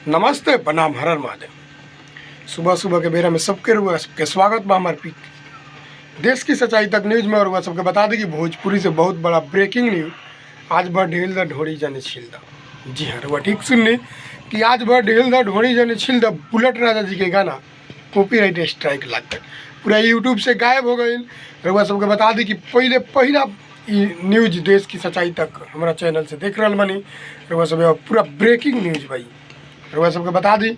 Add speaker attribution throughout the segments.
Speaker 1: नमस्ते प्रणाम हर हर महादेव। सुबह सुबह के बेरा में सबके रुआ सबके स्वागत बा हमार पी देश की सच्चाई तक न्यूज़ में। और सबके बता दें कि भोजपुरी से बहुत बड़ा ब्रेकिंग न्यूज़। आज भर ढेल द ढोड़ी जाने छिल द। जी हाँ रुआ ठीक सुनने कि आज भर ढेल द ढोड़ी जाने छिल द बुलेट राजा जी के गाना कॉपीराइट स्ट्राइक लग गए, पूरा यूट्यूब से गायब हो गए। रुआ सबके बता दी कि पहला न्यूज़ देश की सच्चाई तक हमारा चैनल से देख रहा बनी। रुआ सब पूरा ब्रेकिंग न्यूज़ भाई। रुआ सबके बता दी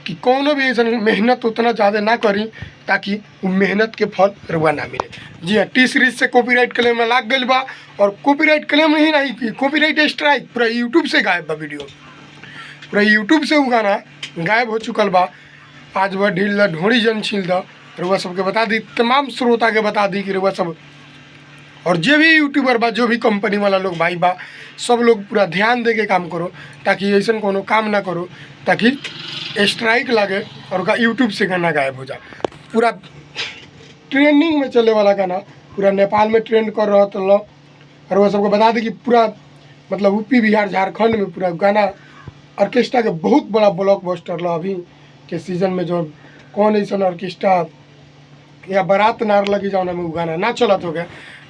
Speaker 1: कि कौनो भी ऐसा मेहनत उतना ज़्यादा ना करी ताकि वो मेहनत के फल रुआ ना मिले। जी हाँ, टी सीरीज से कॉपीराइट क्लेम में लाग गई बा। और कॉपीराइट क्लेम नहीं कि कॉपीराइट स्ट्राइक पूरा यूट्यूब से गायब बा। वीडियो पूरा यूट्यूब से वो गाना गायब हो चुकल बा। आज वह ढील द ढोड़ी जन छिल द। रुआ सबके बता दी, तमाम श्रोता के बता दी कि रुआ सब और जो भी यूट्यूबर बा, जो भी कंपनी वाला लोग भाई बा, सब लोग पूरा ध्यान दे के काम करो ताकि ऐसा कोनो काम ना करो ताकि स्ट्राइक लगे और यूट्यूब से गाना गायब हो जाए। पूरा ट्रेंडिंग में चले वाला गाना पूरा नेपाल में ट्रेंड कर रहा था। और वह सबको बता दें कि पूरा मतलब यूपी बिहार झारखंड में पूरा गाना ऑर्केस्ट्रा के बहुत बड़ा ब्लॉकबस्टर ला। अभी के सीजन में जो कौन ऐसा ऑर्केस्ट्रा या बारात नार लगी जाना में वो गाना ना चलत हो गया।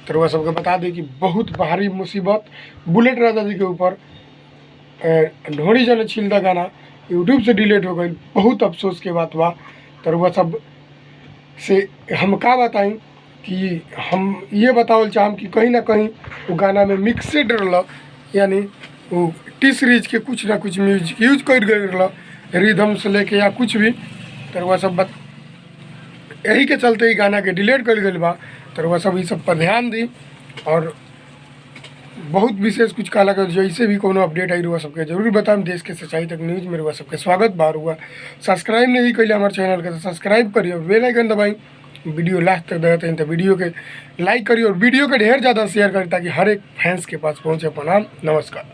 Speaker 1: तो वह सबको बता दें कि बहुत भारी मुसीबत बुलेट राजा जी के ऊपर ढोड़ी जन छिल द गाना यूट्यूब से डिलीट हो गई। बहुत अफसोस के बात बा। तो वह सब से हम का बताएं कि हम ये बतावल चाहम कि कहीं ना कहीं वो गाना में मिक्सड रहा, यानी वो टी सीरीज के कुछ ना कुछ म्यूजिक यूज कर गए रहा, रिदम से लेके या कुछ भी। तो वह सब यही के चलते ही गाना के डिलीट कर गई बा। तो वह सब इस सब पर ध्यान दी और बहुत विशेष कुछ कहला कर जैसे भी कोनो अपडेट आई रुआ सबके जरूर बताएं। देश के सच्चाई तक न्यूज़ में रुआ सबके स्वागत बार हुआ। सब्सक्राइब नहीं करिए हमारे चैनल के तो सब्सक्राइब करिए और बेल आइकन दबाई। वीडियो लास्ट तक देखते हैं तो वीडियो के लाइक करिए और वीडियो के ढेर ज़्यादा शेयर करिए ताकि हर एक फैंस के पास पहुँचे। प्रणाम, नमस्कार।